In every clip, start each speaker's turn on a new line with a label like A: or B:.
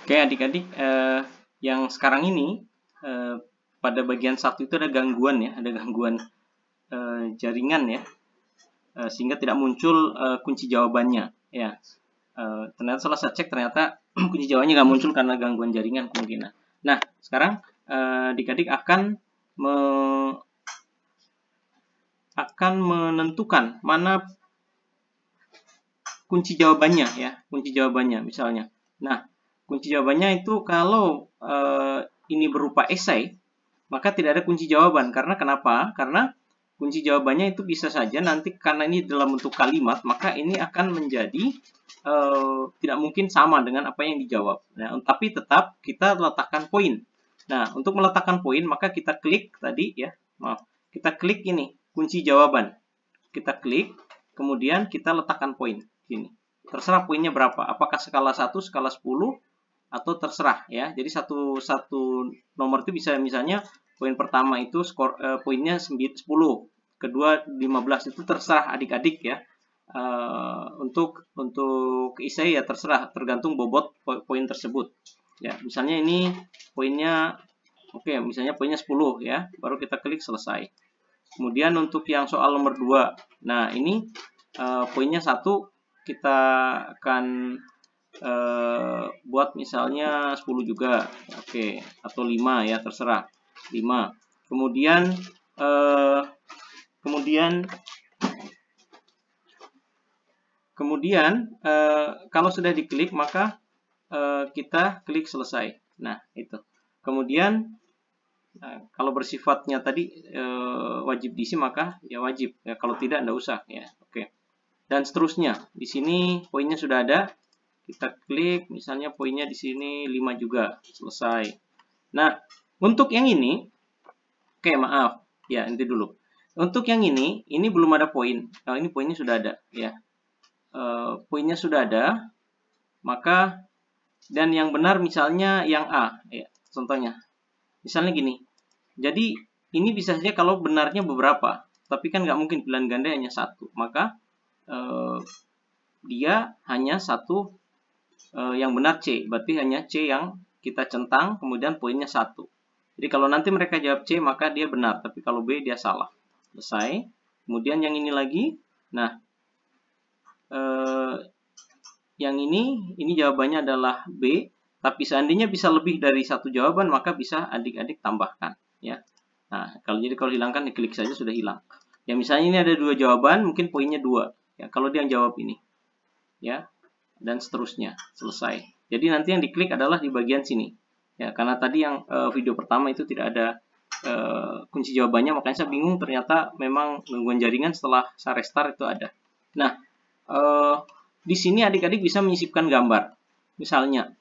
A: Oke adik-adik, yang sekarang ini pada bagian 1 itu ada gangguan ya, ada gangguan jaringan ya, sehingga tidak muncul kunci jawabannya ya. Ternyata setelah saya cek ternyata kunci jawabannya nggak muncul karena gangguan jaringan kemungkinan. Nah sekarang adik-adik akan menentukan mana kunci jawabannya ya, kunci jawabannya misalnya. Nah, kunci jawabannya itu kalau ini berupa esai, maka tidak ada kunci jawaban. Karena kenapa? Karena kunci jawabannya itu bisa saja nanti karena ini dalam bentuk kalimat, maka ini akan menjadi tidak mungkin sama dengan apa yang dijawab. Nah, tapi tetap kita letakkan poin. Nah, untuk meletakkan poin maka kita klik tadi ya, maaf, kita klik ini kunci jawaban. Kita klik, kemudian kita letakkan poin sini. Terserah poinnya berapa, apakah skala 1, skala 10 atau terserah ya. Jadi satu nomor itu bisa misalnya poin pertama itu poinnya 10, kedua 15, itu terserah adik-adik ya. Untuk esai ya terserah, tergantung bobot poin tersebut. Ya, misalnya ini poinnya oke, misalnya poinnya 10 ya, baru kita klik selesai. Kemudian untuk yang soal nomor 2, nah ini poinnya 1, kita akan buat misalnya 10 juga, oke, atau 5 ya, terserah 5. Kemudian kalau sudah diklik maka kita klik selesai. Nah itu. Kemudian kalau bersifatnya tadi wajib diisi maka ya wajib ya, kalau tidak enggak usah ya. Oke. Dan seterusnya. Di sini poinnya sudah ada. Kita klik misalnya poinnya di sini 5 juga, selesai. Nah, untuk yang ini oke, maaf. Ya, nanti dulu. Untuk yang ini belum ada poin. Nah, ini poinnya sudah ada ya. Poinnya sudah ada. Maka dan yang benar misalnya yang A ya, contohnya. Misalnya gini. Jadi ini bisa saja kalau benarnya beberapa, tapi kan nggak mungkin pilihan ganda hanya 1. Maka dia hanya 1 yang benar C, berarti hanya C yang kita centang, kemudian poinnya 1. Jadi kalau nanti mereka jawab C, maka dia benar, tapi kalau B dia salah. Selesai. Kemudian yang ini lagi, nah yang ini jawabannya adalah B, tapi seandainya bisa lebih dari 1 jawaban, maka bisa adik-adik tambahkan ya. Nah, kalau hilangkan diklik saja sudah hilang. Ya misalnya ini ada 2 jawaban, mungkin poinnya 2 ya, kalau dia yang jawab ini ya, dan seterusnya, selesai. Jadi nanti yang diklik adalah di bagian sini ya, karena tadi yang video pertama itu tidak ada kunci jawabannya, makanya saya bingung, ternyata memang gangguan jaringan setelah saya restart itu ada. Nah, di sini adik-adik bisa menyisipkan gambar, misalnya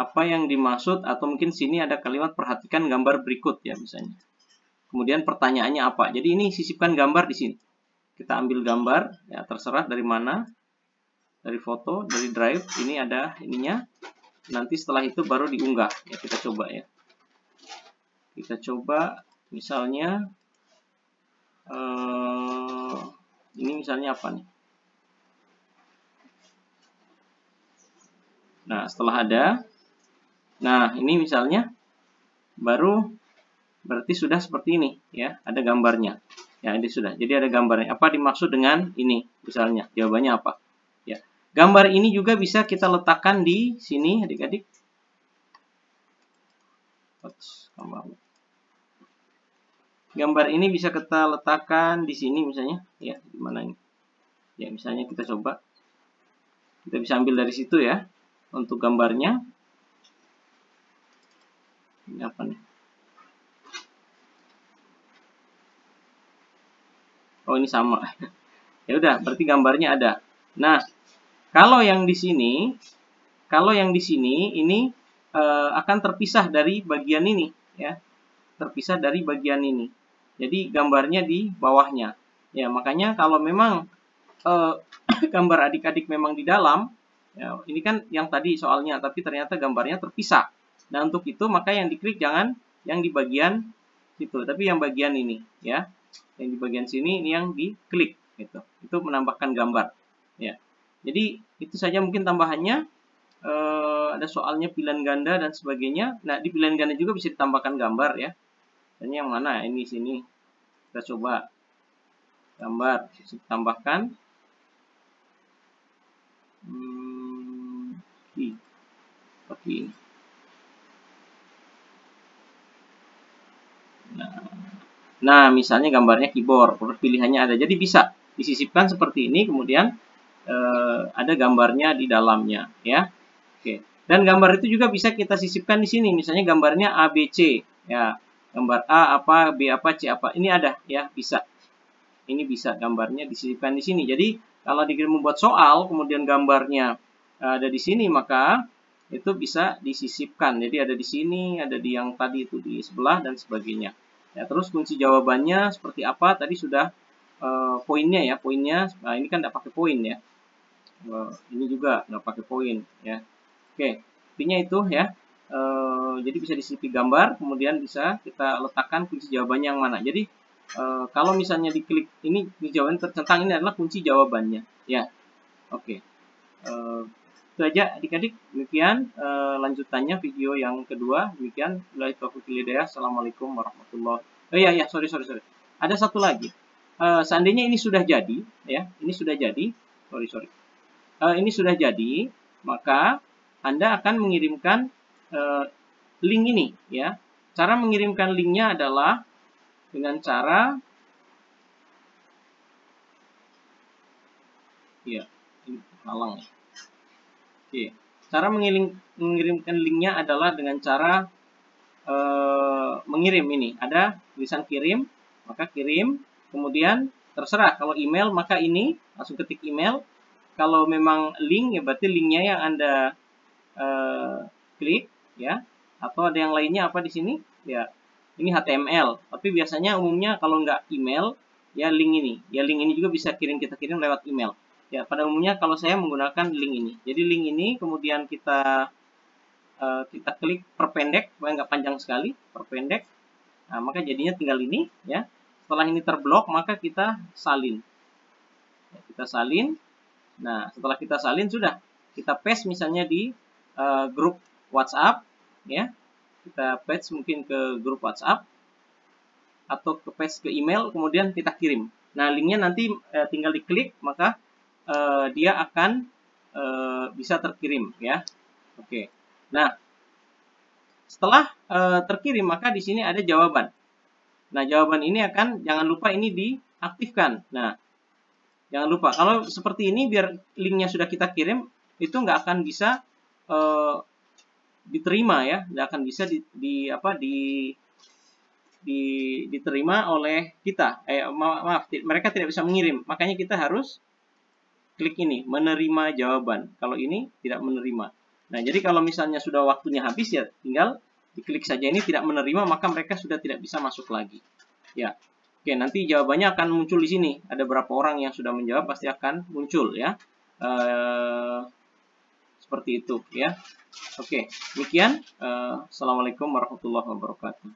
A: apa yang dimaksud, atau mungkin sini ada kalimat perhatikan gambar berikut ya misalnya. Kemudian pertanyaannya apa? Jadi ini sisipkan gambar di sini. Kita ambil gambar ya, terserah dari mana, dari foto, dari drive, ini ada ininya. Nanti setelah itu baru diunggah ya, kita coba ya. Kita coba misalnya ini misalnya apa nih? Nah, setelah ada, nah ini misalnya baru berarti sudah seperti ini ya, ada gambarnya. Ya, ini sudah. Jadi ada gambarnya. Apa dimaksud dengan ini? Misalnya, jawabannya apa? Ya. Gambar ini juga bisa kita letakkan di sini, adik-adik. Gambar ini bisa kita letakkan di sini misalnya, ya, di mana ini? Ya, misalnya kita coba. Kita bisa ambil dari situ ya, untuk gambarnya. Ini apa nih? Oh, ini sama. Ya udah, berarti gambarnya ada. Nah, kalau yang di sini ini akan terpisah dari bagian ini ya. Terpisah dari bagian ini. Jadi gambarnya di bawahnya. Ya, makanya kalau memang gambar adik-adik memang di dalam, ya, ini kan yang tadi soalnya, tapi ternyata gambarnya terpisah. Nah, untuk itu maka yang diklik jangan yang di bagian situ, tapi yang bagian ini ya. Yang di bagian sini ini yang diklik gitu. Itu menambahkan gambar ya. Jadi itu saja mungkin tambahannya. ada soalnya pilihan ganda dan sebagainya. Nah, di pilihan ganda juga bisa ditambahkan gambar ya. Dan yang mana? Ini sini. Kita coba gambar, bisa ditambahkan. Seperti ini. Nah, misalnya gambarnya keyboard, pilihannya ada. Jadi bisa disisipkan seperti ini, kemudian ada gambarnya di dalamnya, ya. Oke. Dan gambar itu juga bisa kita sisipkan di sini. Misalnya gambarnya A, B, C, ya. Gambar A apa, B apa, C apa. Ini ada, ya, bisa. Ini bisa gambarnya disisipkan di sini. Jadi kalau membuat soal, kemudian gambarnya ada di sini, maka itu bisa disisipkan. Jadi ada di sini, ada di yang tadi itu di sebelah dan sebagainya. Ya, terus kunci jawabannya seperti apa? Tadi sudah poinnya ya, poinnya. Nah, ini kan tidak pakai poin ya. Ini juga nggak pakai poin ya. Oke, intinya itu ya. Jadi bisa disisipi gambar, kemudian bisa kita letakkan kunci jawabannya yang mana. Jadi kalau misalnya diklik ini kunci jawaban tercentang, ini adalah kunci jawabannya ya. Oke. Itu aja adik-adik, demikian lanjutannya video yang kedua. Demikian, Assalamualaikum warahmatullahi wabarakatuh. Ya, sorry. Ada satu lagi. Seandainya ini sudah jadi, ya, ini sudah jadi, ini sudah jadi, maka Anda akan mengirimkan link ini, ya. Cara mengirimkan linknya adalah dengan cara, ya, ini halang. Oke, cara mengirimkan linknya adalah dengan cara mengirim ini. Ada tulisan kirim, maka kirim. Kemudian terserah kalau email, maka ini langsung ketik email. Kalau memang link, ya berarti linknya yang Anda klik, ya. Atau ada yang lainnya apa di sini? Ya, ini HTML. Tapi biasanya umumnya kalau nggak email, ya link ini. Ya link ini juga bisa kita kirim lewat email. Ya, pada umumnya kalau saya menggunakan link ini. Jadi link ini kemudian kita klik perpendek, supaya nggak panjang sekali, perpendek. Nah, maka jadinya tinggal ini, ya. Setelah ini terblok, maka kita salin. Ya, kita salin. Nah, setelah kita salin sudah kita paste misalnya di grup WhatsApp, ya. Kita paste mungkin ke grup WhatsApp atau ke paste ke email, kemudian kita kirim. Nah, linknya nanti tinggal diklik, maka dia akan bisa terkirim ya. Oke. Nah, setelah terkirim maka di sini ada jawaban. Nah, jawaban ini jangan lupa ini diaktifkan. Nah, jangan lupa kalau seperti ini biar linknya sudah kita kirim itu nggak akan bisa diterima ya, nggak akan bisa diterima oleh kita. Maaf, mereka tidak bisa mengirim. Makanya kita harus klik ini, menerima jawaban. Kalau ini tidak menerima. Nah, jadi kalau misalnya sudah waktunya habis ya tinggal diklik saja ini tidak menerima, maka mereka sudah tidak bisa masuk lagi. Ya. Oke, nanti jawabannya akan muncul di sini. Ada berapa orang yang sudah menjawab pasti akan muncul ya. Seperti itu ya. Oke, demikian. Assalamualaikum warahmatullahi wabarakatuh.